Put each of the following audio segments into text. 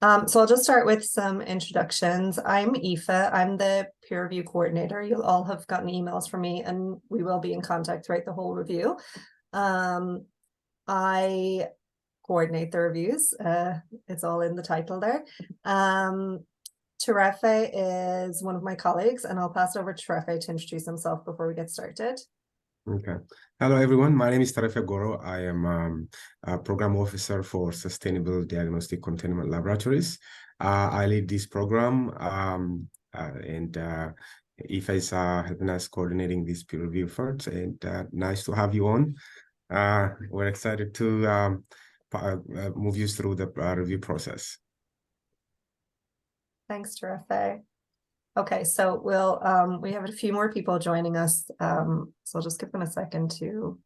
So I'll just start with some introductions. I'm Aoife. I'm the peer review coordinator. You'll all have gotten emails from me and we will be in contact throughout the whole review. I coordinate the reviews. It's all in the title there. Tarefe is one of my colleagues, and I'll pass it over to Tarefe to introduce himself before we get started. Okay. Hello, everyone. My name is Tarefe Goro. I am a program officer for Sustainable Diagnostic Containment Laboratories. I lead this program, and Aoife is helping us coordinating this peer review efforts. And nice to have you on. We're excited to move you through the review process. Thanks, Tarefe. Okay, so we have a few more people joining us, so I'll just give them a second to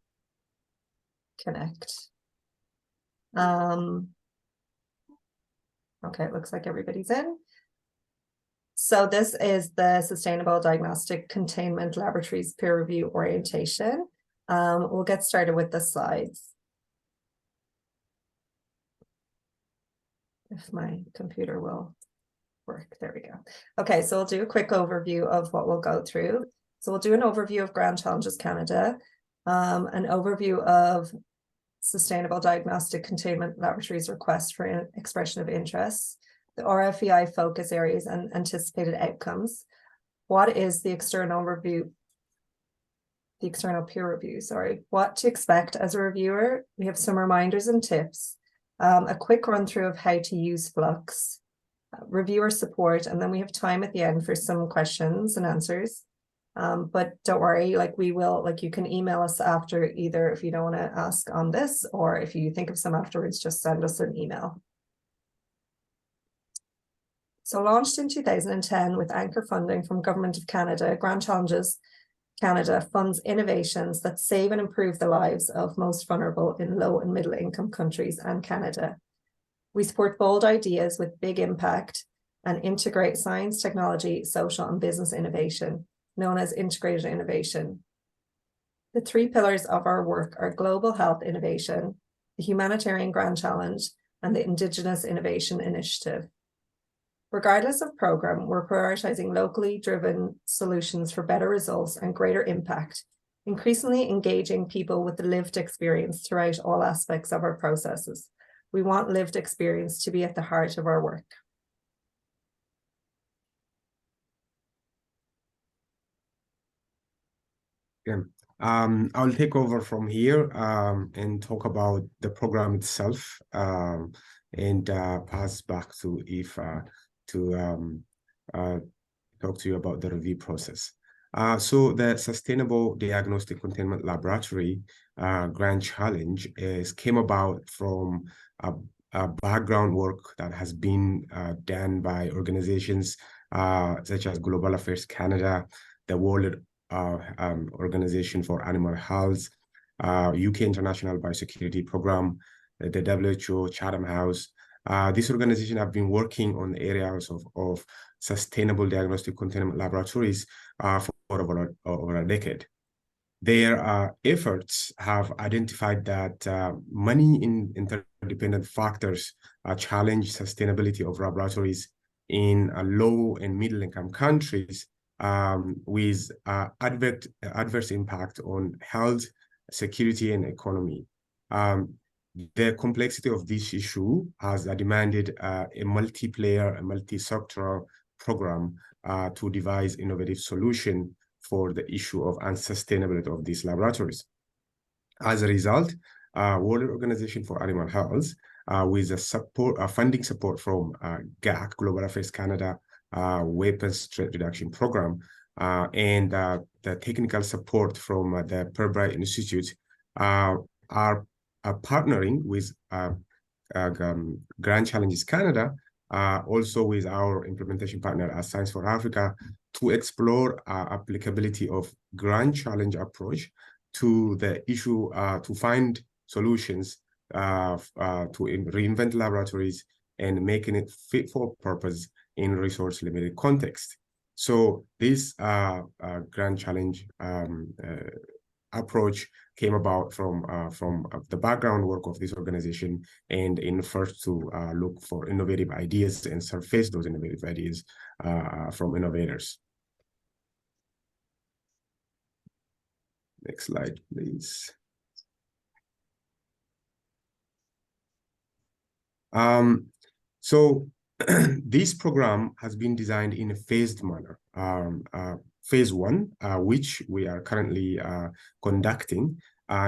connect. Okay, it looks like everybody's in. So this is the Sustainable Diagnostic Containment Laboratories peer review orientation. We'll get started with the slides. If my computer will work. There we go. Okay, so we'll do a quick overview of what we'll go through. So we'll do an overview of Grand Challenges Canada, an overview of Sustainable Diagnostic Containment Laboratories request for expression of interest, the RFEI focus areas and anticipated outcomes. What is the external review? The external peer review, sorry. What to expect as a reviewer. We have some reminders and tips, a quick run through of how to use Fluxx, reviewer support, and then we have time at the end for some questions and answers. But don't worry, you can email us after, either if you don't want to ask on this, or if you think of some afterwards, just send us an email. So launched in 2010 with anchor funding from Government of Canada, Grand Challenges Canada funds innovations that save and improve the lives of most vulnerable in low and middle income countries and Canada. We support bold ideas with big impact and integrate science, technology, social, and business innovation, known as integrated innovation. The three pillars of our work are global health innovation, the humanitarian Grand Challenge, and the Indigenous Innovation Initiative. Regardless of program, we're prioritizing locally driven solutions for better results and greater impact, increasingly engaging people with the lived experience throughout all aspects of our processes. We want lived experience to be at the heart of our work. Yeah. I'll take over from here and talk about the program itself, and pass back to Aoife to talk to you about the review process. So the Sustainable Diagnostic Containment Laboratory Grand Challenge came about from a background work that has been done by organizations such as Global Affairs Canada, the World Organization for Animal Health, UK International Biosecurity Program, the WHO, Chatham House. These organizations have been working on the areas of sustainable diagnostic containment laboratories for over a decade. Their efforts have identified that many interdependent factors challenge sustainability of laboratories in low and middle income countries, with adverse impact on health, security, and economy. The complexity of this issue has demanded a multi-player, a multi-sectoral program to devise innovative solution for the issue of unsustainability of these laboratories. As a result, World Organization for Animal Health, with a funding support from GAC, Global Affairs Canada, Weapons Threat Reduction Program, and the technical support from the Purbright Institute, are partnering with Grand Challenges Canada, also with our implementation partner as Science for Africa, to explore applicability of Grand Challenge approach to the issue, to find solutions to reinvent laboratories and making it fit for purpose in resource-limited context. So this Grand Challenge approach came about from the background work of this organization, and in first to look for innovative ideas and surface those innovative ideas from innovators. Next slide, please. So this program has been designed in a phased manner. Phase one, which we are currently conducting,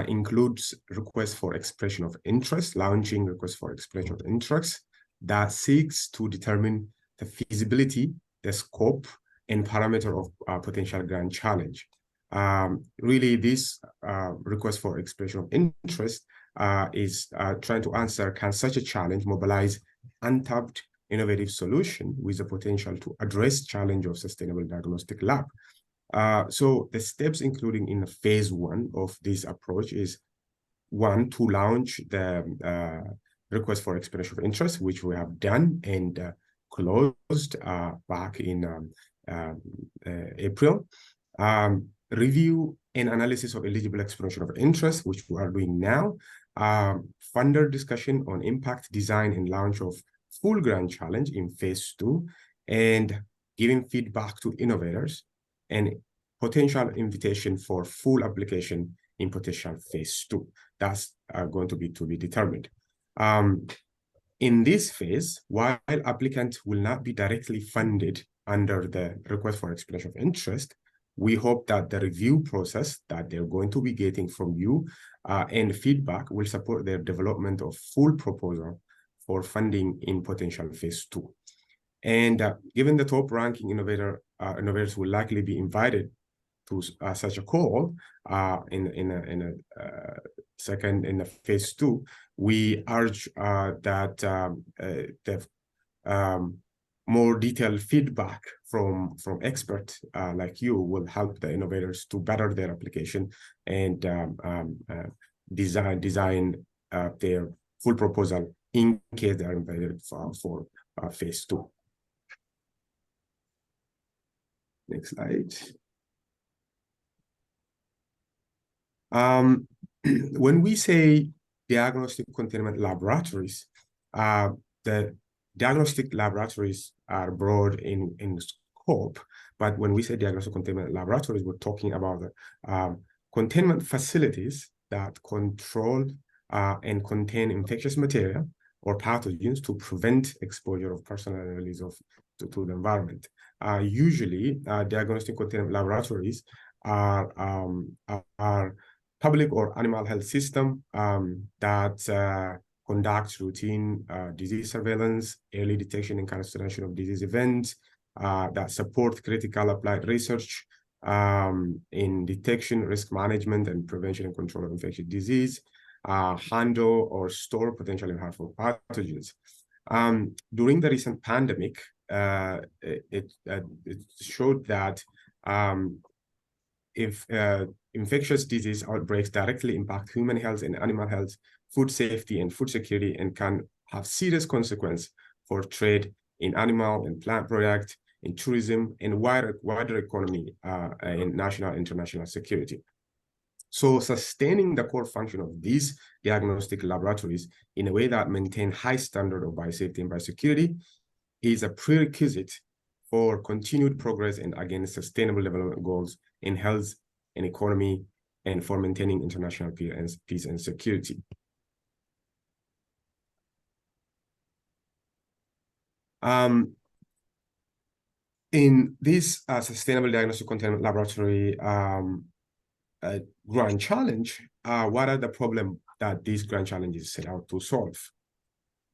includes requests for expression of interest, launching requests for expression of interest that seeks to determine the feasibility, the scope, and parameter of potential grant challenge. Really, this request for expression of interest is trying to answer, can such a challenge mobilize untapped innovative solution with the potential to address challenge of sustainable diagnostic lab? So the steps including in phase one of this approach is one, to launch the request for expression of interest, which we have done and closed back in April. Review and analysis of eligible expression of interest, which we are doing now. Funder discussion on impact, design, and launch of full grant challenge in phase two, and giving feedback to innovators, and potential invitation for full application in potential phase two. That's going to be determined. In this phase, while applicant will not be directly funded under the request for expression of interest, we hope that the review process that they're going to be getting from you and feedback will support their development of full proposal for funding in potential phase two. And given the top ranking innovators will likely be invited to such a call in the phase two, we urge that the more detailed feedback from experts like you will help the innovators to better their application and design their full proposal in case they are invited for phase two. Next slide. When we say diagnostic containment laboratories, the diagnostic laboratories are broad in scope, but when we say diagnostic containment laboratories, we're talking about containment facilities that control and contain infectious material or pathogens to prevent exposure of personal and release to the environment. Usually, diagnostic containment laboratories are public or animal health system that conducts routine disease surveillance, early detection and cancellation of disease events, that support critical applied research in detection, risk management, and prevention and control of infectious disease, handle or store potentially harmful pathogens. During the recent pandemic, it showed that if infectious disease outbreaks directly impact human health and animal health, food safety and food security, and can have serious consequences for trade in animal and plant products, in tourism, and wider economy, and national and international security. So sustaining the core function of these diagnostic laboratories in a way that maintain high standard of biosafety and biosecurity is a prerequisite for continued progress and against sustainable development goals in health and economy, and for maintaining international peace and security. In this sustainable diagnostic containment laboratory grand challenge, what are the problems that these grand challenges set out to solve?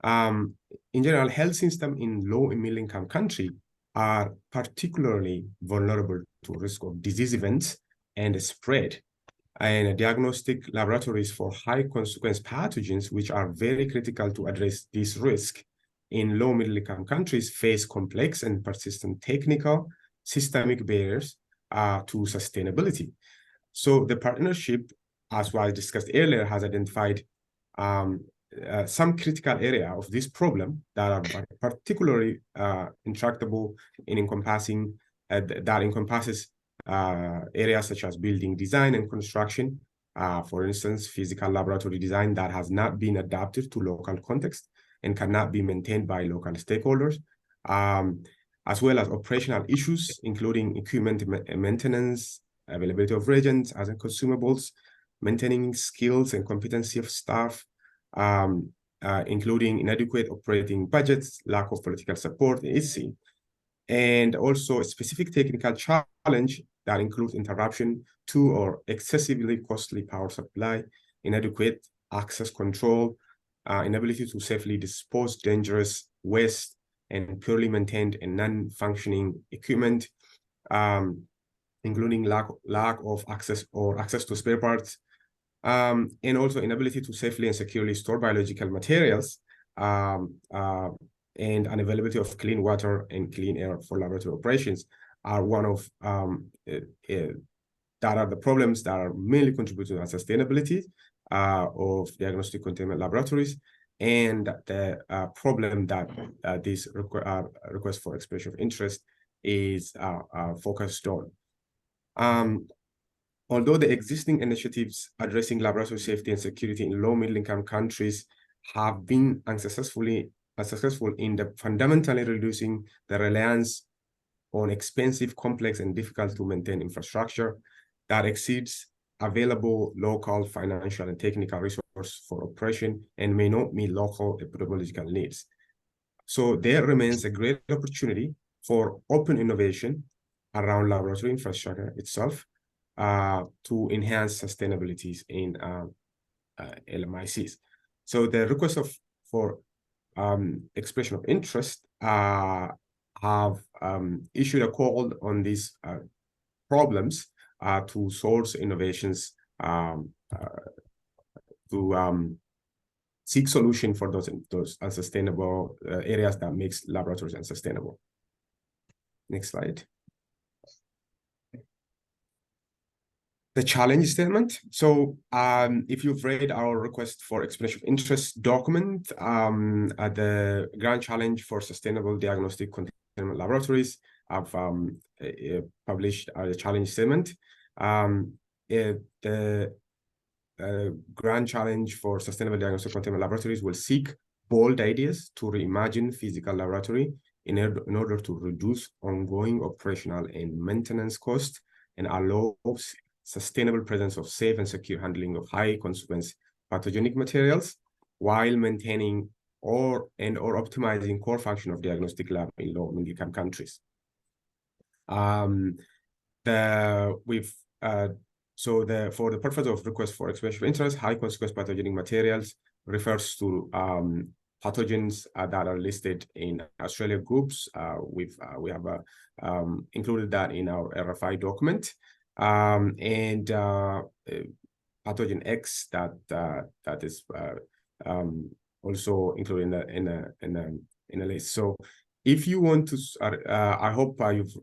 In general, health systems in low and middle income countries are particularly vulnerable to risk of disease events and spread. And diagnostic laboratories for high consequence pathogens, which are very critical to address this risk in low middle income countries, face complex and persistent technical systemic barriers to sustainability. So the partnership, as I discussed earlier, has identified some critical area of this problem that are particularly intractable in encompassing that encompasses areas such as building design and construction. For instance, physical laboratory design that has not been adapted to local context and cannot be maintained by local stakeholders, as well as operational issues, including equipment maintenance, availability of reagents as in consumables, maintaining skills and competency of staff, including inadequate operating budgets, lack of political support, etc. And also a specific technical challenge that includes interruption to or excessively costly power supply, inadequate access control, inability to safely dispose dangerous waste, and poorly maintained and non-functioning equipment, including lack of access to spare parts, and also inability to safely and securely store biological materials, and unavailability of clean water and clean air for laboratory operations are one of that are the problems that are mainly contributing to the sustainability of diagnostic containment laboratories, and the problem that this request for expression of interest is focused on. Although the existing initiatives addressing laboratory safety and security in low middle income countries have been unsuccessful in fundamentally reducing the reliance on expensive, complex, and difficult to maintain infrastructure that exceeds available local financial and technical resources for operation and may not meet local epidemiological needs. So there remains a great opportunity for open innovation around laboratory infrastructure itself to enhance sustainability in LMICs. So the request for expression of interest have issued a call on these problems to source innovations to seek solution for those unsustainable areas that makes laboratories unsustainable. Next slide. The challenge statement. So if you've read our request for expression of interest document, the grand challenge for sustainable diagnostic containment laboratories, I've published a challenge statement. The grand challenge for sustainable diagnostic containment laboratories will seek bold ideas to reimagine physical laboratory in order to reduce ongoing operational and maintenance costs and allow sustainable presence of safe and secure handling of high consequence pathogenic materials while maintaining or optimizing core function of diagnostic lab in low middle income countries. For the purpose of request for expression of interest, high consequence pathogenic materials refers to pathogens that are listed in Australia groups. We have included that in our RFEI document. And pathogen X that is also included in a list. So if you want to, I hope you've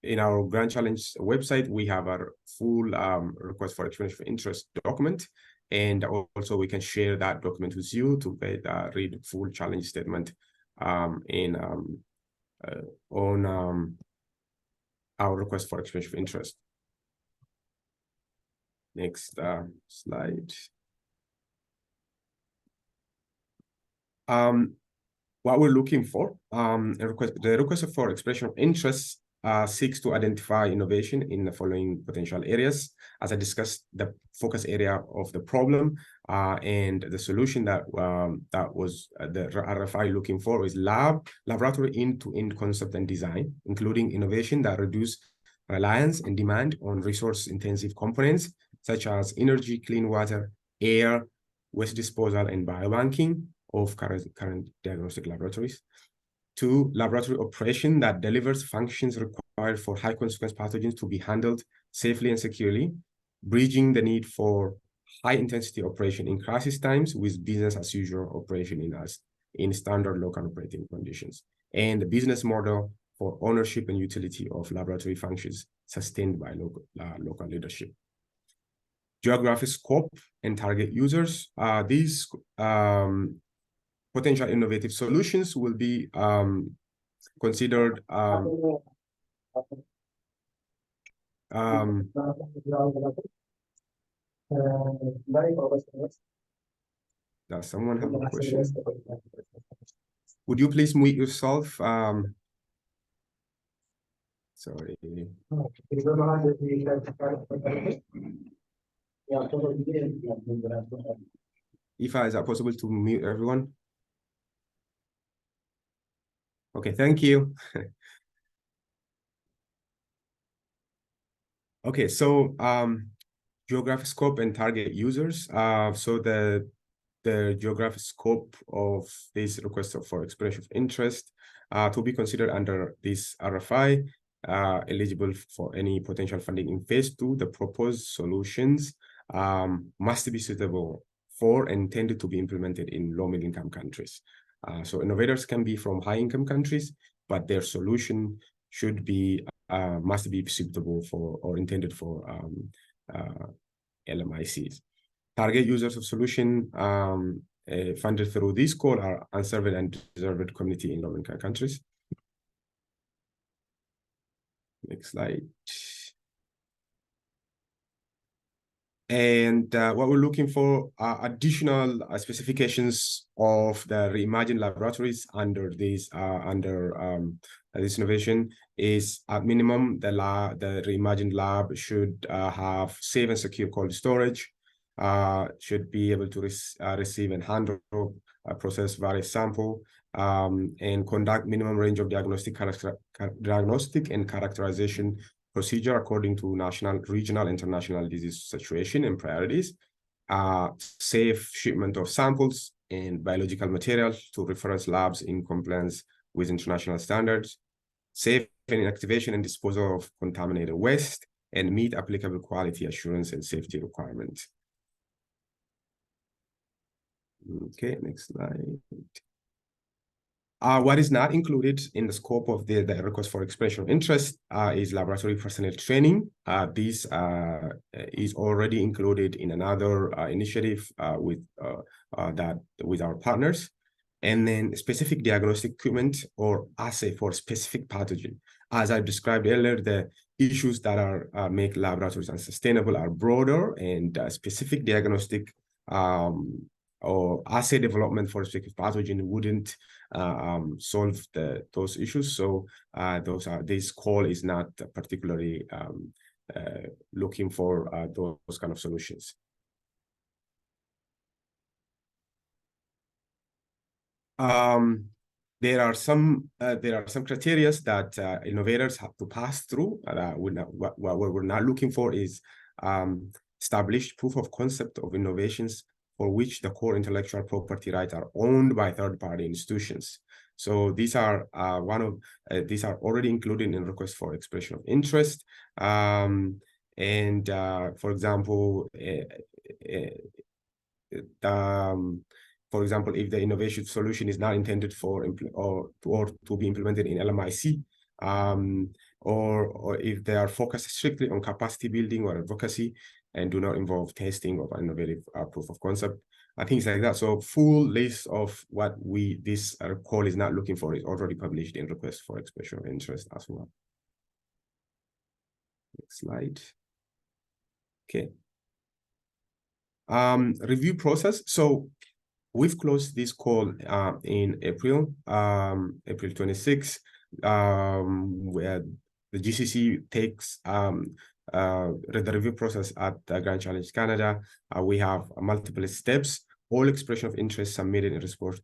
in our Grand Challenge website we have a full request for expression of interest document, and also we can share that document with you to read full challenge statement on our request for expression of interest. Next slide. What we're looking for, the request for expression of interest seeks to identify innovation in the following potential areas. As I discussed, the focus area of the problem and the solution that was the RFI looking for is laboratory end-to-end concept and design, including innovation that reduce reliance and demand on resource-intensive components such as energy, clean water, air, waste disposal, and biobanking of current diagnostic laboratories. 2, laboratory operation that delivers functions required for high consequence pathogens to be handled safely and securely, bridging the need for high intensity operation in crisis times with business as usual operation in standard local operating conditions, and the business model for ownership and utility of laboratory functions sustained by local leadership. Geographic scope and target users. These potential innovative solutions will be considered Does someone have a question? Would you please mute yourself? Sorry. Ifa, is that possible to mute everyone? Okay, thank you. Okay, so geographic scope and target users. So the geographic scope of this request for expression of interest to be considered under this RFI, eligible for any potential funding in phase 2, the proposed solutions must be suitable for and intended to be implemented in low-middle income countries. So innovators can be from high-income countries, but their solution should be must be suitable for or intended for LMICs. Target users of solution funded through this call are unserved and deserved community in low-income countries. Next slide. And what we're looking for are additional specifications of the reimagined laboratories under this this innovation is at minimum the reimagined lab should have safe and secure cold storage, should be able to receive and handle process various sample, and conduct minimum range of diagnostic and characterization procedure according to national, regional, international disease situation and priorities, safe shipment of samples and biological materials to reference labs in compliance with international standards, safe inactivation and disposal of contaminated waste, and meet applicable quality assurance and safety requirements. Okay, next slide. What is not included in the scope of the request for expression of interest is laboratory personnel training. This is already included in another initiative with our partners. And then specific diagnostic equipment or assay for specific pathogen. As I described earlier, the issues that are make laboratories unsustainable are broader, and specific diagnostic or assay development for specific pathogen wouldn't solve those issues. So this call is not particularly looking for those kind of solutions. There are some criteria that innovators have to pass through. What we're not looking for is established proof of concept of innovations for which the core intellectual property rights are owned by third-party institutions. So these are these are already included in request for expression of interest. For example, for example, if the innovation solution is not intended for or to be implemented in LMIC, or if they are focused strictly on capacity building or advocacy and do not involve testing of innovative proof of concept, things like that. So full list of what this call is not looking for is already published in request for expression of interest as well. Next slide. Okay. Review process. So we've closed this call in April 26, where the GCC takes the review process at the Grand Challenge Canada. We have multiple steps. All expression of interest submitted in response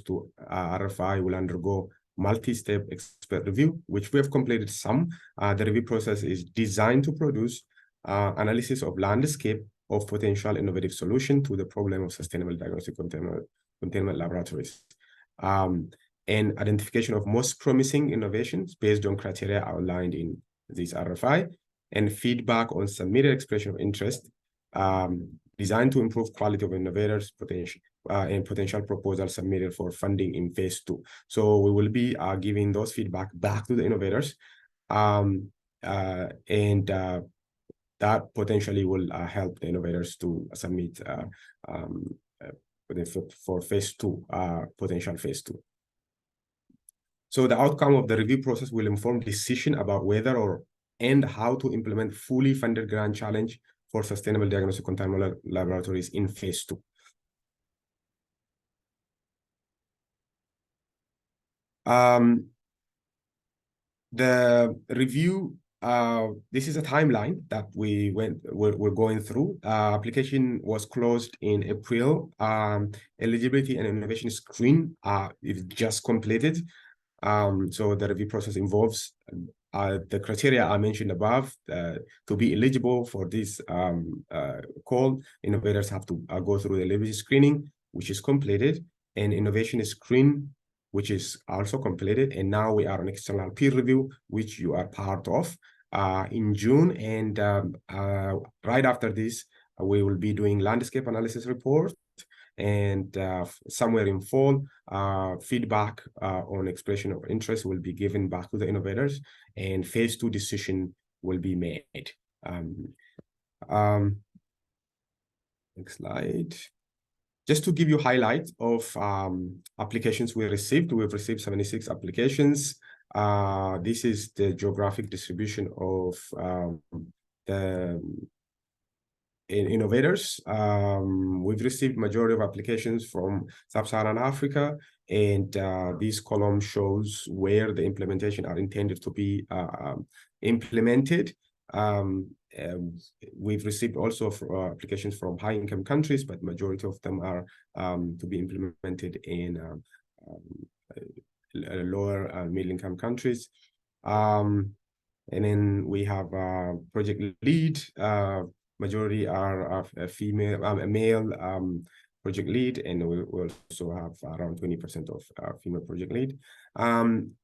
to RFI will undergo multi-step expert review, which we have completed some. The review process is designed to produce analysis of landscape of potential innovative solution to the problem of sustainable diagnostic containment laboratories, and identification of most promising innovations based on criteria outlined in this RFI, and feedback on submitted expression of interest designed to improve quality of innovators and potential proposals submitted for funding in phase 2. So we will be giving those feedback back to the innovators, that potentially will help the innovators to submit for phase 2, potential phase 2. So the outcome of the review process will inform decision about whether or and how to implement fully funded grant challenge for sustainable diagnostic containment laboratories in phase 2. The review, this is a timeline that we're going through. Application was closed in April. Eligibility and innovation screen is just completed. So the review process involves the criteria I mentioned above. To be eligible for this call, innovators have to go through the eligibility screening, which is completed, and innovation screen, which is also completed. And now we are on external peer review, which you are part of in June. And right after this, we will be doing landscape analysis report. And somewhere in fall, feedback on expression of interest will be given back to the innovators, and phase 2 decision will be made. Next slide. Just to give you highlights of applications we received. We've received 76 applications. This is the geographic distribution of the innovators. We've received majority of applications from Sub-Saharan Africa, and this column shows where the implementation are intended to be implemented. We've received also applications from high-income countries, but majority of them are to be implemented in lower and middle-income countries. And then we have project lead. Majority are a male project lead, and we also have around 20% of female project lead.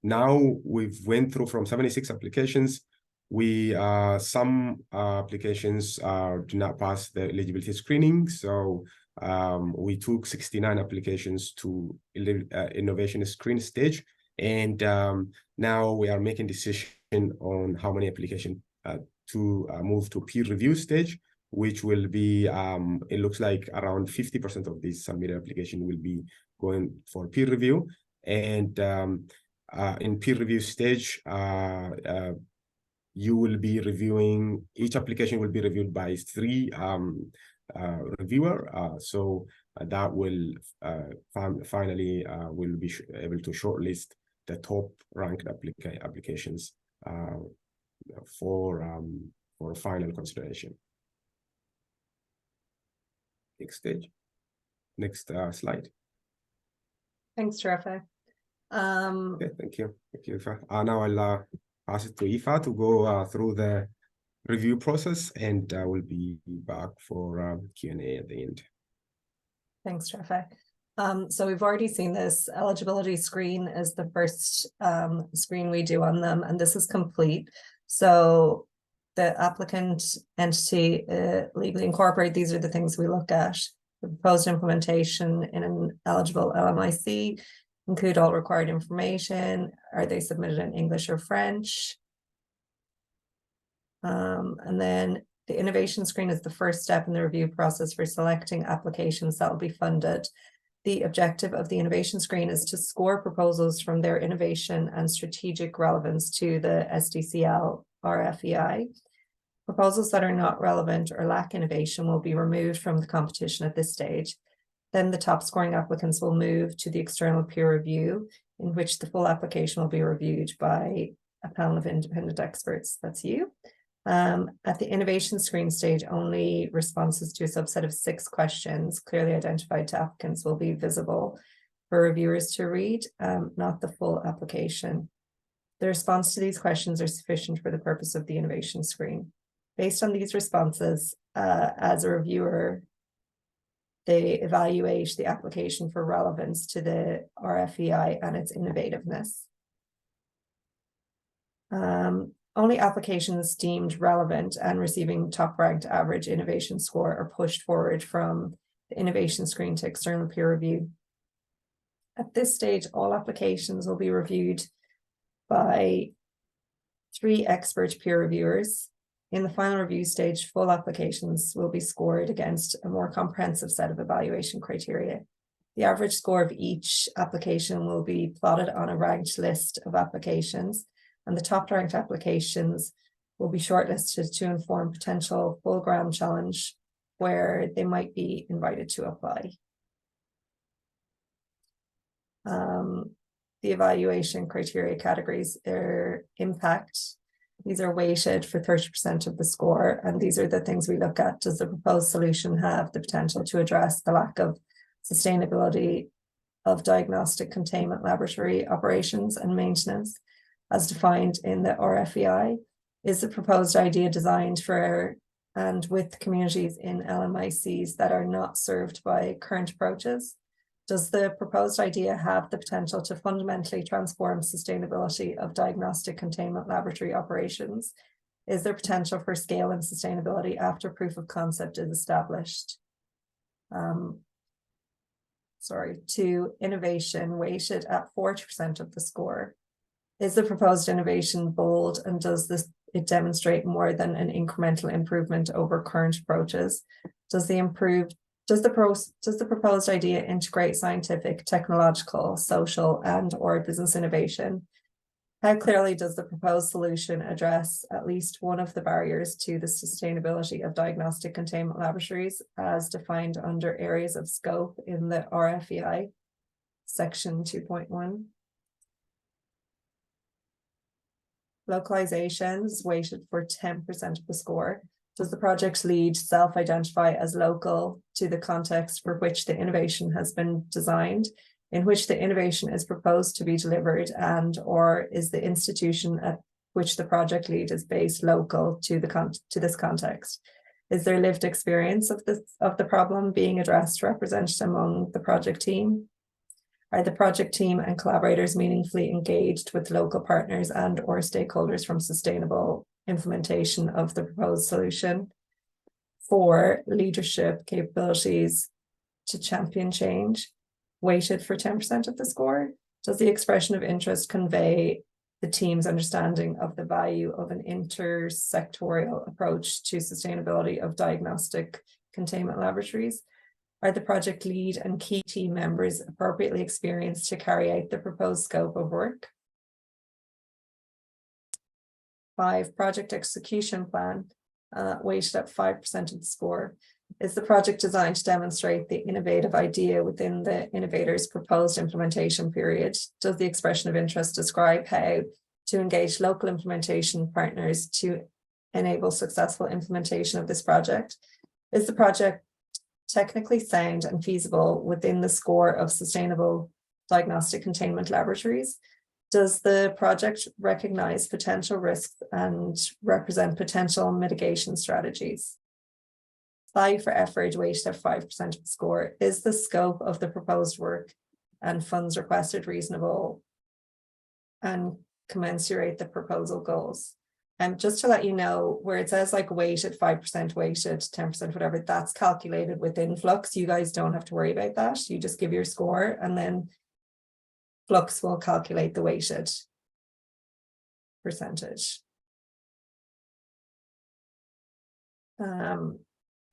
Now we've went through from 76 applications. Some applications do not pass the eligibility screening, so we took 69 applications to innovation screen stage, and now we are making decision on how many applications to move to peer review stage, which will be, it looks like around 50% of these submitted application will be going for peer review. And in peer review stage, you will be reviewing, each application will be reviewed by 3 reviewer. So that will finally will be able to shortlist the top ranked applications for final consideration. Next stage. Next slide. Thanks, Rafa. Okay, thank you. Thank you, Aoife. Now I'll pass it to Aoife to go through the review process, and we'll be back for Q&A at the end. Thanks, Rafa. So we've already seen this eligibility screen as the first screen we do on them, and this is complete. So the applicant entity legally incorporate, these are the things we look at. The proposed implementation in an eligible LMIC, include all required information. Are they submitted in English or French? And then the innovation screen is the first step in the review process for selecting applications that will be funded. The objective of the innovation screen is to score proposals from their innovation and strategic relevance to the SDCL RFEI. Proposals that are not relevant or lack innovation will be removed from the competition at this stage. Then the top scoring applicants will move to the external peer review, in which the full application will be reviewed by a panel of independent experts. That's you. At the innovation screen stage, only responses to a subset of 6 questions clearly identified to applicants will be visible for reviewers to read, not the full application. The response to these questions are sufficient for the purpose of the innovation screen. Based on these responses, as a reviewer, they evaluate the application for relevance to the RFEI and its innovativeness. Only applications deemed relevant and receiving top-ranked average innovation score are pushed forward from the innovation screen to external peer review. At this stage, all applications will be reviewed by 3 expert peer reviewers. In the final review stage, full applications will be scored against a more comprehensive set of evaluation criteria. The average score of each application will be plotted on a ranked list of applications, and the top ranked applications will be shortlisted to inform potential full grant challenge where they might be invited to apply. The evaluation criteria categories are impact. These are weighted for 30% of the score, and these are the things we look at. Does the proposed solution have the potential to address the lack of sustainability of diagnostic containment laboratory operations and maintenance as defined in the RFEI? Is the proposed idea designed for and with communities in LMICs that are not served by current approaches? Does the proposed idea have the potential to fundamentally transform sustainability of diagnostic containment laboratory operations? Is there potential for scale and sustainability after proof of concept is established? To innovation weighted at 40% of the score. Is the proposed innovation bold, and does it demonstrate more than an incremental improvement over current approaches? Does the proposed idea integrate scientific, technological, social, and/or business innovation? How clearly does the proposed solution address at least one of the barriers to the sustainability of diagnostic containment laboratories as defined under areas of scope in the RFEI, section 2.1? Localizations weighted for 10% of the score. Does the project lead self-identify as local to the context for which the innovation has been designed, in which the innovation is proposed to be delivered, and or is the institution at which the project lead is based local to this context? Is there lived experience of the problem being addressed represented among the project team? Are the project team and collaborators meaningfully engaged with local partners and or stakeholders from sustainable implementation of the proposed solution? 4, leadership capabilities to champion change, weighted for 10% of the score. Does the expression of interest convey the team's understanding of the value of an intersectorial approach to sustainability of diagnostic containment laboratories? Are the project lead and key team members appropriately experienced to carry out the proposed scope of work? 5, project execution plan, weighted at 5% of the score. Is the project designed to demonstrate the innovative idea within the innovator's proposed implementation period? Does the expression of interest describe how to engage local implementation partners to enable successful implementation of this project? Is the project technically sound and feasible within the score of sustainable diagnostic containment laboratories? Does the project recognize potential risks and represent potential mitigation strategies? Value for effort weighted at 5% of the score. Is the scope of the proposed work and funds requested reasonable and commensurate the proposal goals? And just to let you know, where it says like weighted 5%, weighted 10%, whatever, that's calculated within Fluxx. You guys don't have to worry about that. You just give your score and then Fluxx will calculate the weighted percentage.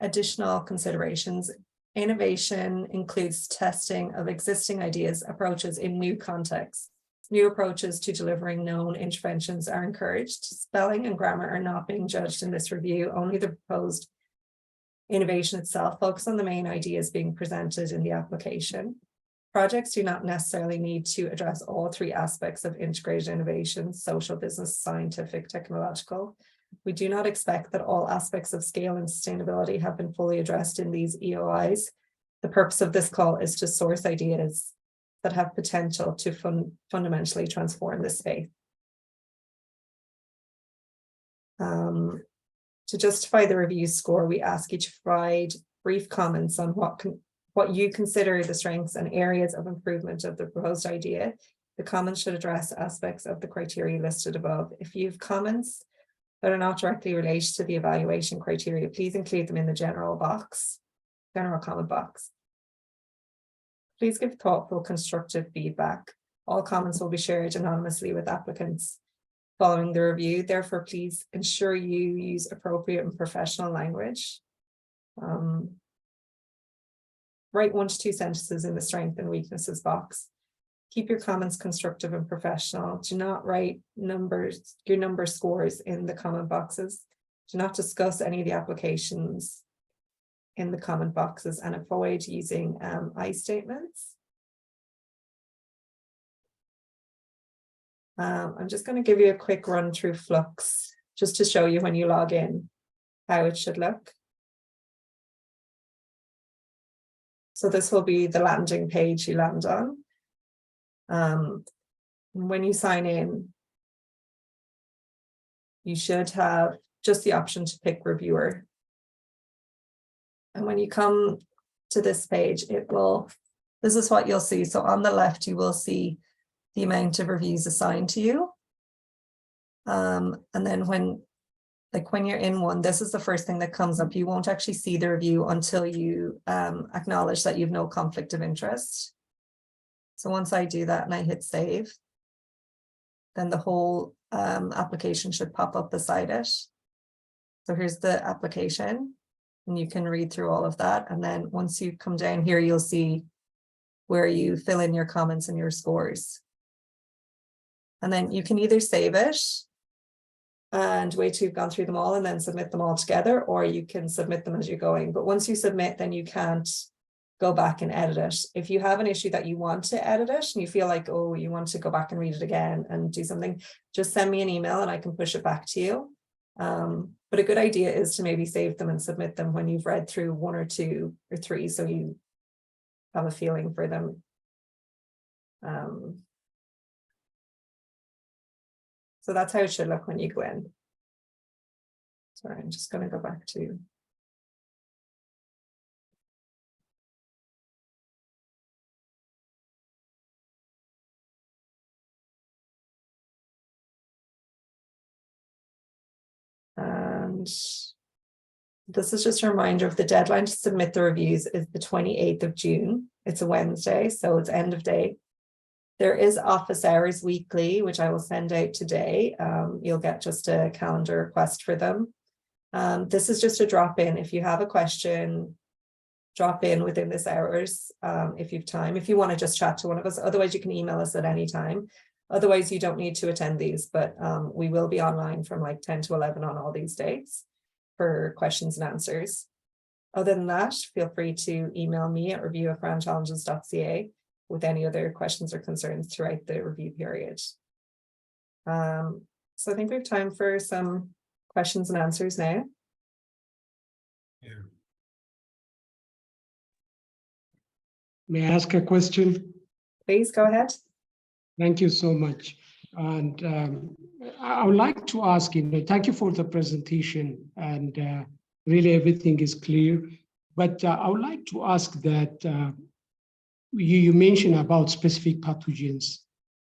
Additional considerations. Innovation includes testing of existing ideas, approaches in new contexts. New approaches to delivering known interventions are encouraged. Spelling and grammar are not being judged in this review. Only the proposed innovation itself. Focus on the main ideas being presented in the application. Projects do not necessarily need to address all 3 aspects of integrated innovation: social, business, scientific, technological. We do not expect that all aspects of scale and sustainability have been fully addressed in these EOIs. The purpose of this call is to source ideas that have potential to fundamentally transform this space. To justify the review score, we ask you to provide brief comments on what you consider the strengths and areas of improvement of the proposed idea. The comments should address aspects of the criteria listed above. If you have comments that are not directly related to the evaluation criteria, please include them in the general comment box. Please give thoughtful, constructive feedback. All comments will be shared anonymously with applicants following the review. Therefore, please ensure you use appropriate and professional language. Write 1 to 2 sentences in the strengths and weaknesses box. Keep your comments constructive and professional. Do not write your number scores in the comment boxes. Do not discuss any of the applications in the comment boxes, and avoid using I statements. I'm just going to give you a quick run through Fluxx just to show you when you log in how it should look. So this will be the landing page you land on. When you sign in, you should have just the option to pick reviewer. And when you come to this page, this is what you'll see. So on the left, you will see the amount of reviews assigned to you. And then when you're in one, this is the first thing that comes up. You won't actually see the review until you acknowledge that you have no conflict of interest. So once I do that and I hit save, then the whole application should pop up beside it. So here's the application, and you can read through all of that. And then once you come down here, you'll see where you fill in your comments and your scores. And then you can either save it and wait till you've gone through them all and then submit them all together, or you can submit them as you're going. But once you submit, then you can't go back and edit it. If you have an issue that you want to edit it and you feel like, oh, you want to go back and read it again and do something, just send me an email and I can push it back to you. But a good idea is to maybe save them and submit them when you've read through 1 or 2 or 3, so you have a feeling for them. So that's how it should look when you go in. Sorry, I'm just going to go back to. And this is just a reminder of the deadline to submit the reviews is the 28th of June. It's a Wednesday, so it's end of day. There is office hours weekly, which I will send out today. You'll get just a calendar request for them. This is just a drop in. If you have a question, drop in within this hours if you have time. If you want to just chat to one of us, otherwise you can email us at any time. Otherwise, you don't need to attend these, but we will be online from like 10 to 11 on all these dates for questions and answers. Other than that, feel free to email me at review@grandchallenges.ca with any other questions or concerns throughout the review period. So I think we have time for some questions and answers now. Yeah. May I ask a question? Please go ahead. Thank you so much. And I would like to ask, thank you for the presentation, and really everything is clear. But I would like to ask that you mentioned about specific pathogens.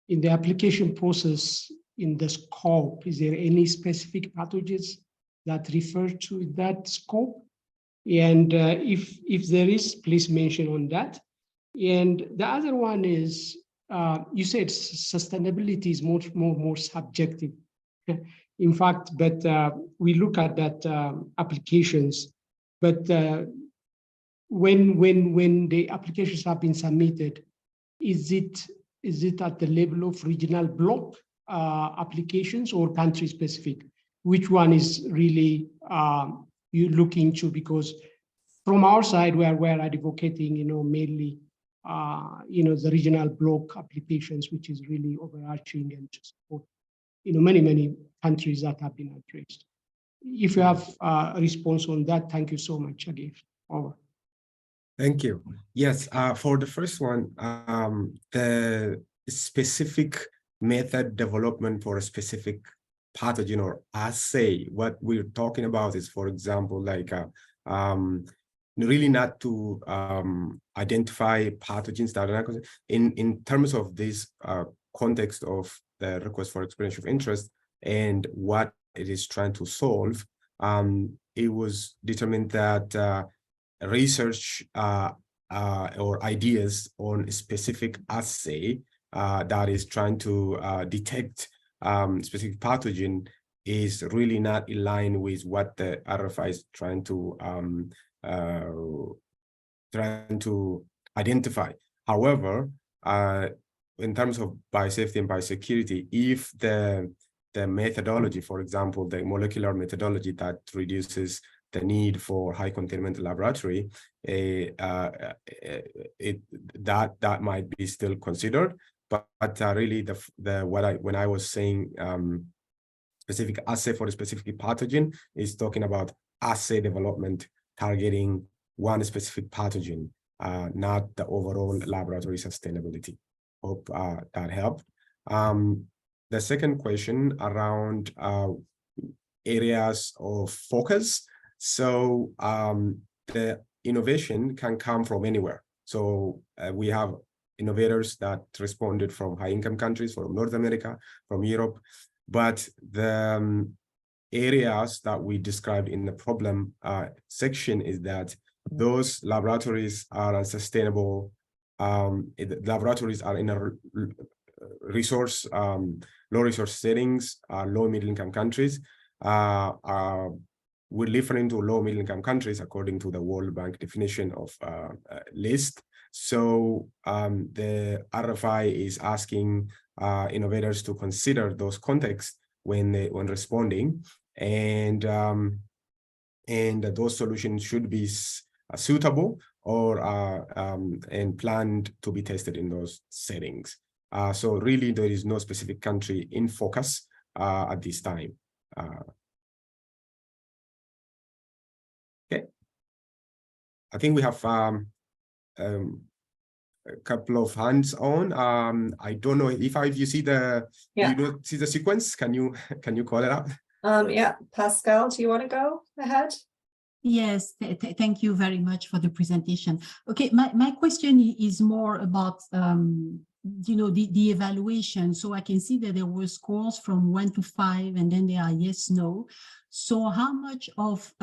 In the application process, in the scope, is there any specific pathogens that refer to that scope? And if there is, please mention on that. And the other one is, you said sustainability is more subjective. In fact, but we look at that applications, but when the applications have been submitted, is it at the level of regional block applications or country specific? Which one is really you look into? Because from our side, we're advocating, mainly the regional block applications, which is really overarching and to support, many countries that have been addressed. If you have a response on that, thank you so much again. Over. Thank you. Yes, for the first one, the specific method development for a specific pathogen or assay, what we're talking about is, for example, like really not to identify pathogens that are not in terms of this context of the request for expression of interest and what it is trying to solve. It was determined that research or ideas on a specific assay that is trying to detect specific pathogen is really not in line with what the RFEI is trying to identify. However, in terms of biosafety and biosecurity, if the methodology, for example, the molecular methodology that reduces the need for high containment laboratory, that might be still considered. But really, when I was saying specific assay for a specific pathogen is talking about assay development targeting one specific pathogen, not the overall laboratory sustainability. Hope that helped. The second question around areas of focus. So the innovation can come from anywhere. So we have innovators that responded from high-income countries, from North America, from Europe, but the areas that we described in the problem section is that those laboratories are unsustainable. Laboratories are in a low resource settings, low middle income countries. We're referring to low middle income countries according to the World Bank definition of list. So the RFI is asking innovators to consider those contexts when responding, and those solutions should be suitable or and planned to be tested in those settings. So really, there is no specific country in focus at this time. Okay, I think we have a couple of hands on. I don't know if you see the you don't see the sequence. Can you call it out? Yeah, Pascal, do you want to go ahead? Yes, thank you very much for the presentation. Okay, my question is more about the evaluation. So I can see that there were scores from 1 to 5, and then there are yes, no. So how much of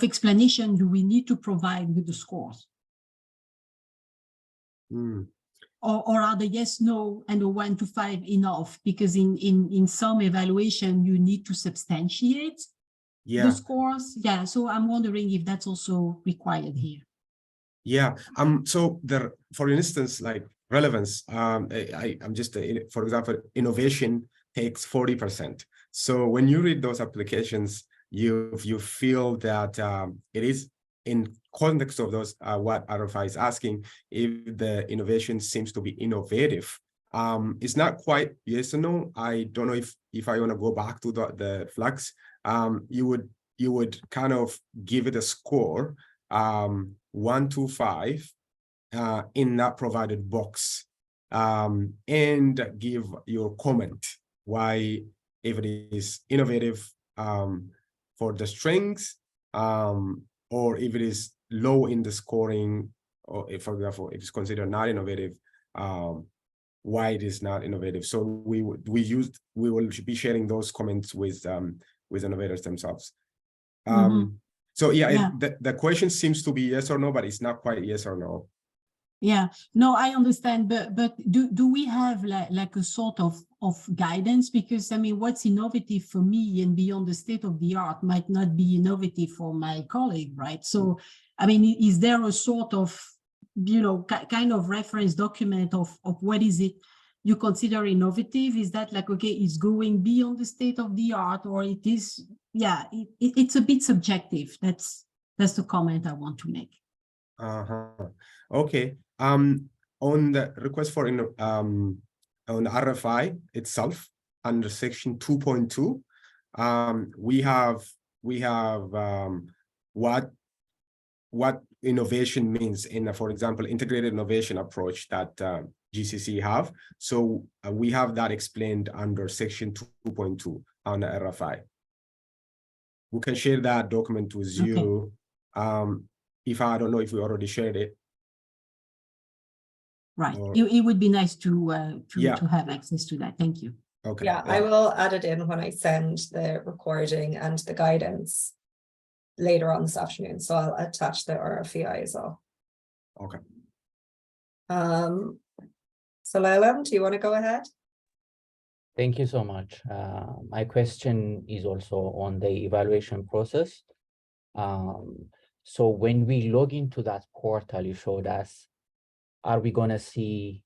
explanation do we need to provide with the scores? Or are the yes, no, and the 1 to 5 enough? Because in some evaluation, you need to substantiate the scores. Yeah, so I'm wondering if that's also required here. Yeah. So there, for instance, like relevance, I'm just for example, innovation takes 40%. So when you read those applications, you feel that it is in context of those what RFI is asking, if the innovation seems to be innovative. It's not quite yes or no. I don't know if I want to go back to the Fluxx. You would kind of give it a score 1 to 5 in that provided box, and give your comment why, if it is innovative for the strengths, or if it is low in the scoring, or if, for example, if it's considered not innovative, why it is not innovative. So we will be sharing those comments with innovators themselves. So the question seems to be yes or no, but it's not quite yes or no. Yeah, no, I understand, but do we have like a sort of guidance? Because I mean, what's innovative for me and beyond the state of the art might not be innovative for my colleague, right? So, I mean, is there a sort of, kind of reference document of what is it you consider innovative? Is that like, okay, it's going beyond the state of the art, or it is, it's a bit subjective. That's the comment I want to make. Okay. On the request for on the RFI itself, under section 2.2, we have what innovation means in, for example, integrated innovation approach that GCC have. So we have that explained under section 2.2 on the RFI. We can share that document with you. If I don't know if we already shared it. Right. It would be nice to have access to that. Thank you. Okay. Yeah, I will add it in when I send the recording and the guidance later on this afternoon. So I'll attach the RFEI as well. Okay. So Lailam, do you want to go ahead? Thank you so much. My question is also on the evaluation process. So when we log into that portal you showed us, are we going to see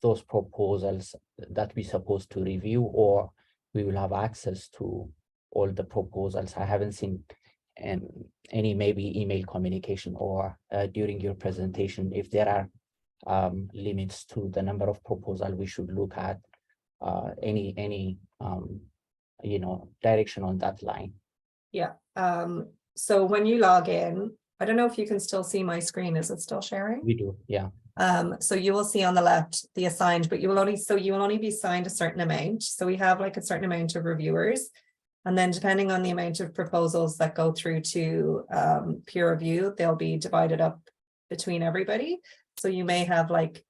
those proposals that we're supposed to review, or we will have access to all the proposals? I haven't seen any maybe email communication or during your presentation, if there are limits to the number of proposals we should look at, any direction on that line. Yeah. So when you log in, I don't know if you can still see my screen. Is it still sharing? We do, yeah. So you will see on the left the assigned, but you will only be assigned a certain amount. So we have like a certain amount of reviewers. And then depending on the amount of proposals that go through to peer review, they'll be divided up between everybody. So you may have like,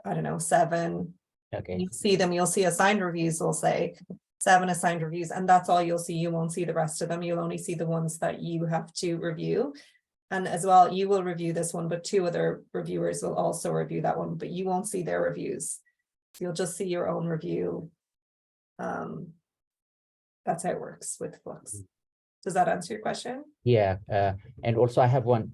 I don't know, 7. Okay. You see them, you'll see assigned reviews, will say 7 assigned reviews, and that's all you'll see. You won't see the rest of them. You'll only see the ones that you have to review. And as well, you will review this one, but 2 other reviewers will also review that one, but you won't see their reviews. You'll just see your own review. That's how it works with Fluxx. Does that answer your question? Yeah, and also I have one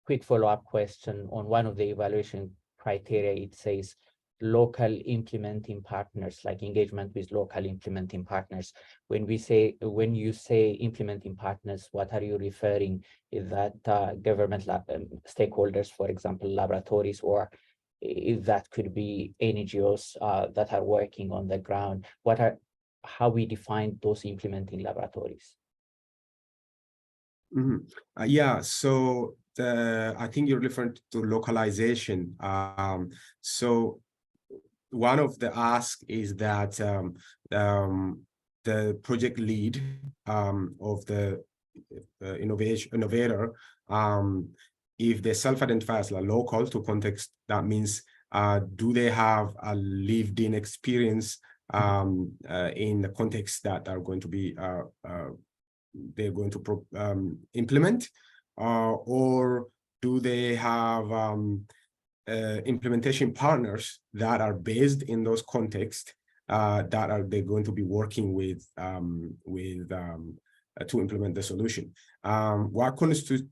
quick follow-up question on one of the evaluation criteria. It says local implementing partners, like engagement with local implementing partners. When you say implementing partners, what are you referring? Is that government stakeholders, for example, laboratories, or if that could be NGOs that are working on the ground? How we define those implementing laboratories? Yeah, so I think you're referring to localization. So one of the asks is that the project lead of the innovator, if they self-identify as a local to context, that means do they have a lived-in experience in the context that are going to be they're going to implement, or do they have implementation partners that are based in those contexts that they're going to be working with to implement the solution. What constitutes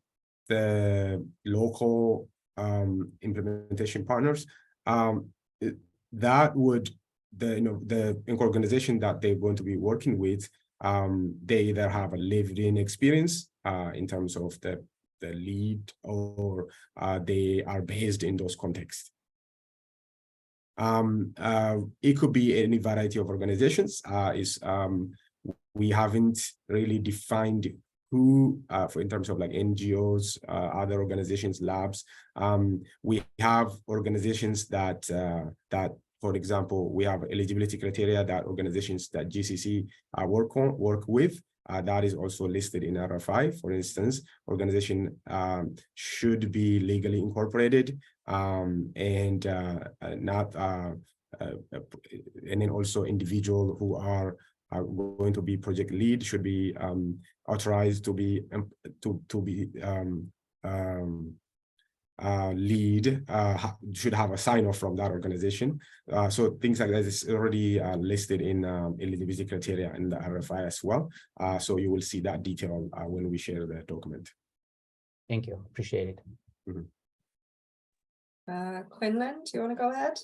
the local implementation partners? That would the organization that they're going to be working with, they either have a lived-in experience in terms of the lead, or they are based in those contexts. It could be any variety of organizations. We haven't really defined who, in terms of like NGOs, other organizations, labs. We have organizations that for example, we have eligibility criteria that organizations that GCC work with. That is also listed in RFEI. For instance, organization should be legally incorporated, and not, and then also individual who are going to be project lead should be authorized to be lead, should have a sign-off from that organization. So things like that is already listed in eligibility criteria in the RFEI as well. So you will see that detail when we share the document. Thank you, appreciate it. Quinlan, do you want to go ahead?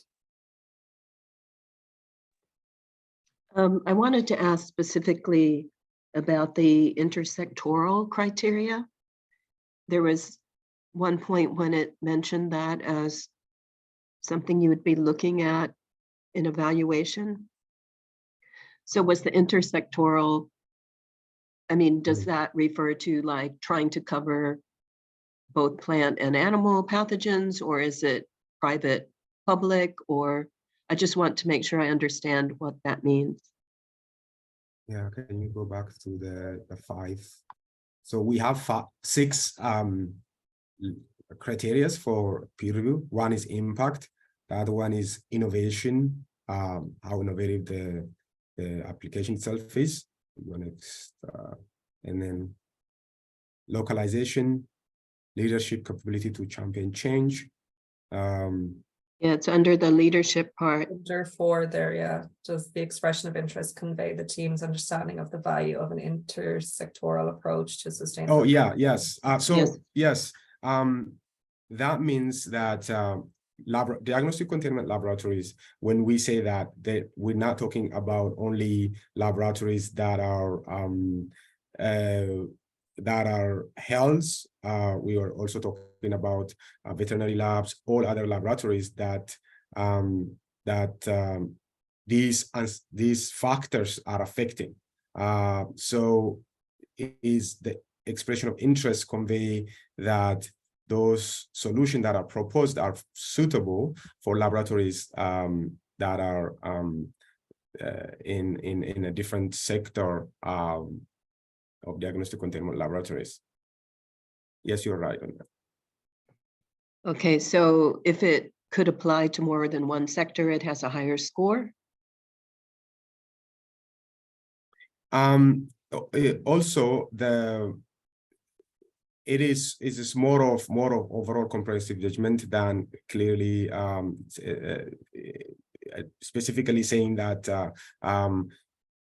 I wanted to ask specifically about the intersectoral criteria. There was one point when it mentioned that as something you would be looking at in evaluation. So was the intersectoral, I mean, does that refer to like trying to cover both plant and animal pathogens, or is it private, public, or I just want to make sure I understand what that means. Yeah, can you go back to the 5? So we have 6 criteria for peer review. One is impact, the other one is innovation, how innovative the application itself is, and then localization, leadership capability to champion change. Yeah, it's under the leadership part. Under 4 there, yeah. Does the expression of interest convey the team's understanding of the value of an intersectoral approach to sustainability? Oh yeah, yes. Yes. Yes, that means that diagnostic containment laboratories, when we say that, we're not talking about only laboratories that are health. We are also talking about veterinary labs, all other laboratories that these factors are affecting. So is the expression of interest convey that those solutions that are proposed are suitable for laboratories that are in a different sector of diagnostic containment laboratories? Yes, you're right on that. Okay, so if it could apply to more than one sector, it has a higher score? Also, it is more of overall comprehensive judgment than clearly specifically saying that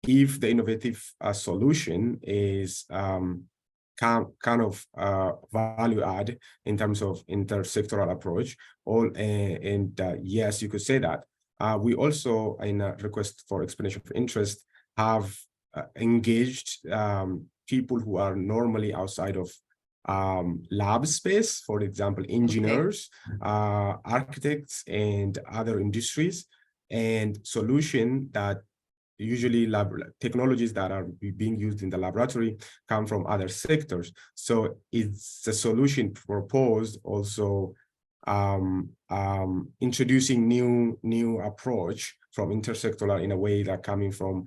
if the innovative solution is kind of value add in terms of intersectoral approach, yes, you could say that. We also, in a request for explanation of interest, have engaged people who are normally outside of lab space, for example, engineers, architects, and other industries, and solution that usually technologies that are being used in the laboratory come from other sectors. So it's a solution proposed also introducing new approach from intersectoral in a way that coming from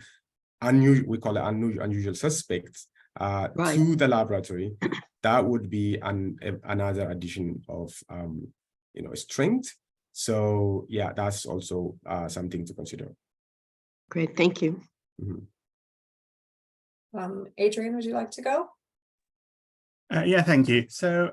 unusual, we call it unusual suspects to the laboratory. That would be another addition of strength. So yeah, that's also something to consider. Great, thank you. Adrian, would you like to go? Yeah, thank you. So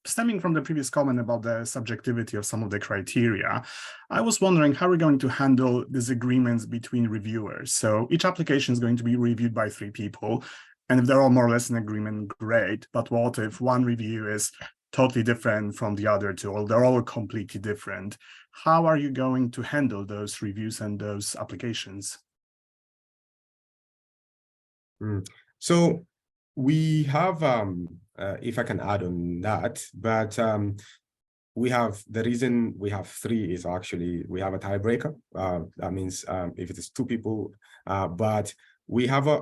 stemming from the previous comment about the subjectivity of some of the criteria, I was wondering how we're going to handle disagreements between reviewers. So each application is going to be reviewed by 3 people, and if they're all more or less in agreement, great. But what if one review is totally different from the other 2, or they're all completely different? How are you going to handle those reviews and those applications? So we have, if I can add on that, but we have, the reason we have 3 is actually we have a tiebreaker. That means if it is 2 people, but we have a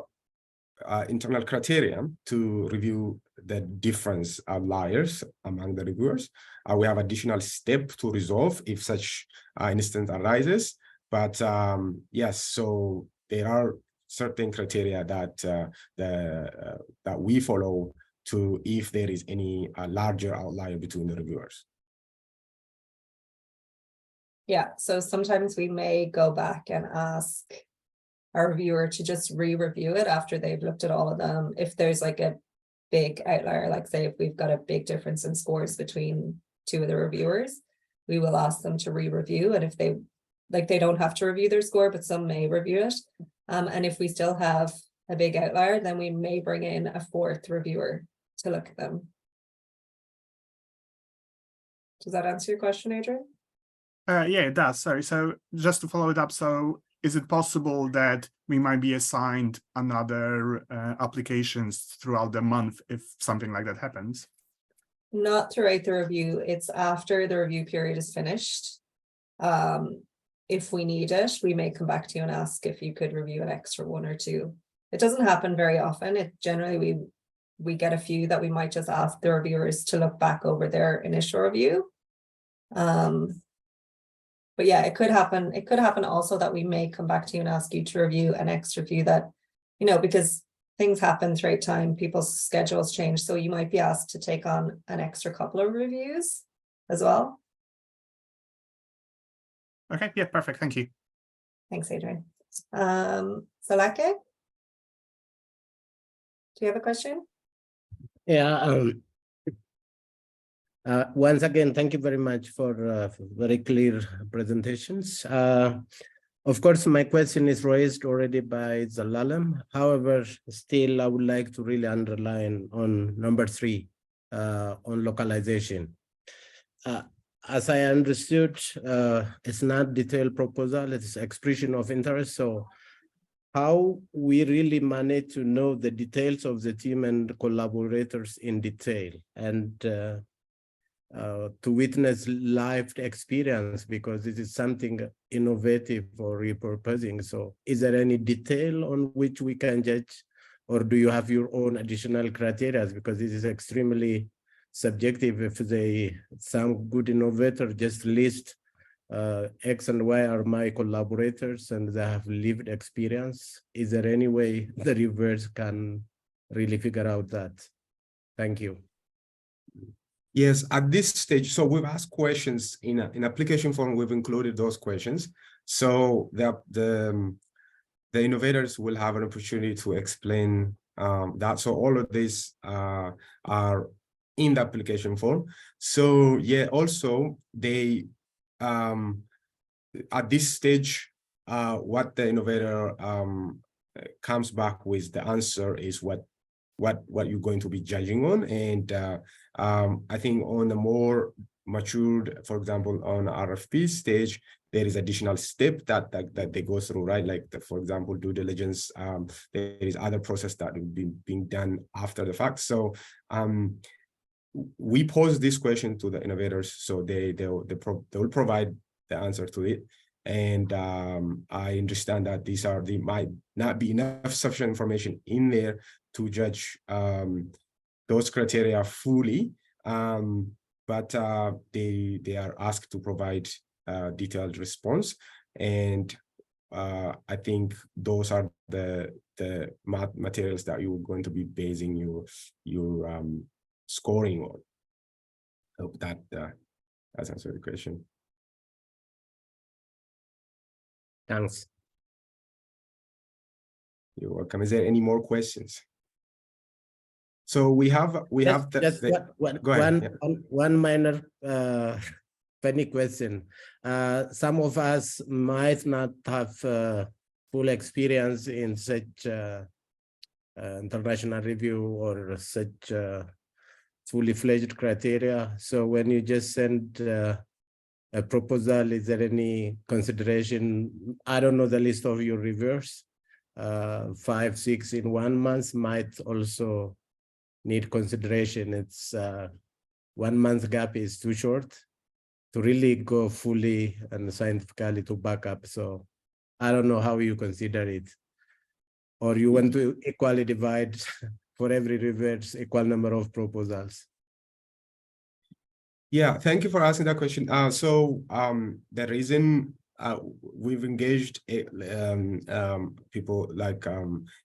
internal criteria to review the difference outliers among the reviewers. We have additional step to resolve if such instance arises. But yes, so there are certain criteria that that we follow to if there is any larger outlier between the reviewers. Yeah, so sometimes we may go back and ask our reviewer to just re-review it after they've looked at all of them. If there's like a big outlier, like say if we've got a big difference in scores between 2 of the reviewers, we will ask them to re-review. And if they don't have to review their score, but some may review it. And if we still have a big outlier, then we may bring in a 4th reviewer to look at them. Does that answer your question, Adrian? Yeah, it does. Sorry. So just to follow it up, so is it possible that we might be assigned another applications throughout the month if something like that happens? Not throughout the review. It's after the review period is finished. If we need it, we may come back to you and ask if you could review an extra 1 or 2. It doesn't happen very often. It generally we get a few that we might just ask the reviewers to look back over their initial review. But yeah, it could happen. It could happen also that we may come back to you and ask you to review an extra few that, because things happen throughout time, people's schedules change. So you might be asked to take on an extra couple of reviews as well. Okay, yeah, perfect. Thank you. Thanks, Adrian. Salake, do you have a question? Yeah. Once again, thank you very much for very clear presentations. Of course, my question is raised already by Zelalem. However, still, I would like to really underline on number 3, on localization. as I understood, it's not detailed proposal, it's expression of interest. So how we really manage to know the details of the team and collaborators in detail, and to witness live experience, because this is something innovative or repurposing. So is there any detail on which we can judge, or do you have your own additional criteria? Because this is extremely subjective. If some good innovator just list X and Y are my collaborators and they have lived experience, is there any way the reverse can really figure out that? Thank you. Yes, at this stage, so we've asked questions in application form. We've included those questions, so the innovators will have an opportunity to explain that. So all of these are in the application form. So yeah, also they at this stage, what the innovator comes back with, the answer is what you're going to be judging on. And I think on a more matured, for example, on RFP stage, there is additional step that they go through, right? Like for example, due diligence. There is other process that will be being done after the fact. So we pose this question to the innovators, so they will provide the answer to it. And I understand that there might not be enough sufficient information in there to judge those criteria fully, but they are asked to provide a detailed response. And I think those are the materials that you're going to be basing your scoring on. Hope that has answered the question. Thanks. You're welcome. Is there any more questions? So we have one minor funny question. Some of us might not have full experience in such international review or such fully fledged criteria. So when you just send a proposal, is there any consideration? I don't know the list of your reviewers. 5, 6 in 1 month might also need consideration. It's 1 month gap is too short to really go fully and scientifically to back up. So I don't know how you consider it, or you want to equally divide for every reverse equal number of proposals. Yeah, thank you for asking that question. So the reason we've engaged people like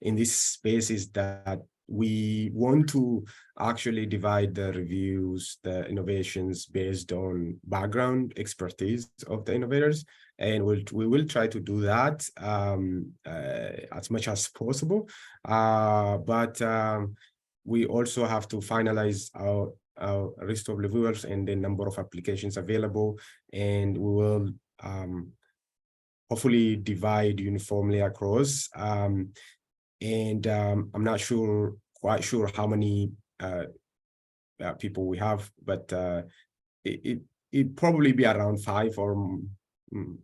in this space is that we want to actually divide the reviews, the innovations based on background expertise of the innovators, and we will try to do that as much as possible. But we also have to finalize our list of reviewers and the number of applications available, and we will hopefully divide uniformly across. And I'm not quite sure how many people we have, but it probably be around 5 or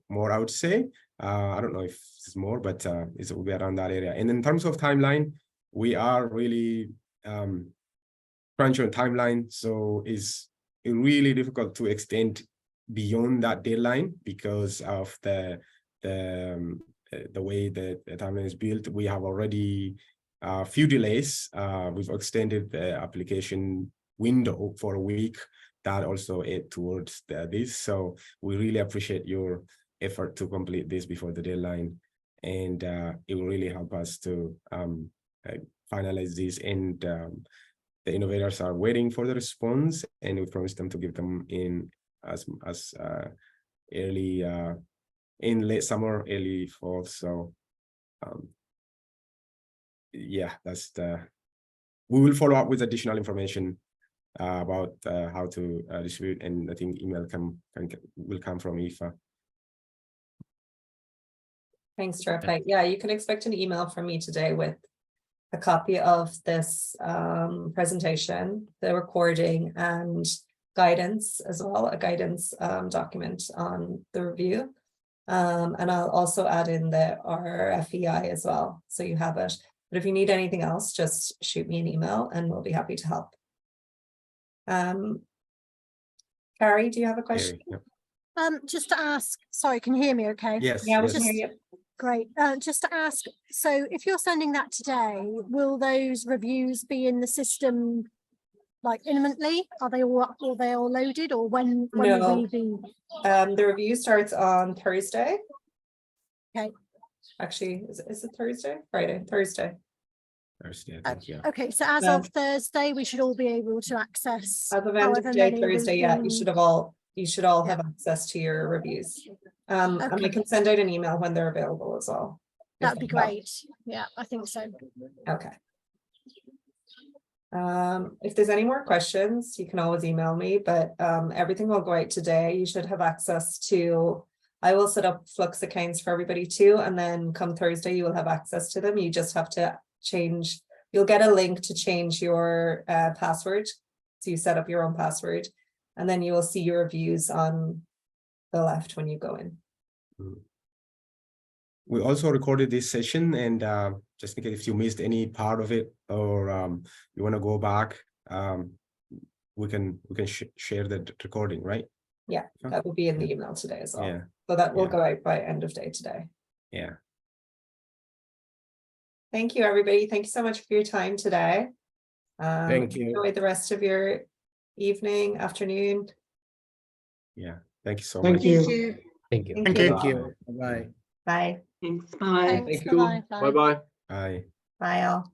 more, I would say. I don't know if it's more, but it will be around that area. And in terms of timeline, we are really crunch on timeline, so it's really difficult to extend beyond that deadline because of the way the timeline is built. We have already a few delays. We've extended the application window for a week. That also aid towards this. So we really appreciate your effort to complete this before the deadline, and it will really help us to finalize this. And the innovators are waiting for the response, and we promise them to give them in as early in late summer, early fall. So yeah, that's we will follow up with additional information about how to distribute, and I think email will come from Aoife. Thanks, terrific. Yeah, you can expect an email from me today with a copy of this presentation, the recording, and guidance as well, a guidance document on the review. And I'll also add in the RFEI as well, so you have it. But if you need anything else, just shoot me an email and we'll be happy to help. Carrie, do you have a question? Just to ask, sorry, can you hear me okay? Yes. Yeah, we yes. can hear you. Great. Just to ask, so if you're sending that today, will those reviews be in the system like imminently? Are they all loaded, or when No. will we be? The review starts on Thursday. Okay. Actually, is it Thursday? Friday, Thursday. Thursday, I think, yeah. Okay, so as of Thursday, we should all be able to access. As of end however of day many Thursday, yeah, reviews. you should all have access to your reviews. And I Okay. can send out an email when they're available as well. if That'd be that helps. great. Yeah, I think so. Okay. If there's any more questions, you can always email me, but everything will go out today. You should have access to, I will set up Fluxx accounts for everybody too, and then come Thursday, you will have access to them. You just have to change, you'll get a link to change your password. So you set up your own password, and then you will see your reviews on the left when you go in. We also recorded this session, and just in case if you missed any part of it, or you want to go back, we can share the recording, right? Yeah, that will be in the email today as well. Yeah. So that will Yeah. go out by end of day today. Yeah. Thank you, everybody. Thank you so much for your time today. Thank you. Enjoy the rest of your evening, afternoon. Yeah. Thank you so Thank much. you. Thank you. Thank you. Thank you. Bye. Bye. Thanks, bye. Thanks. Bye-bye. Bye. Bye all.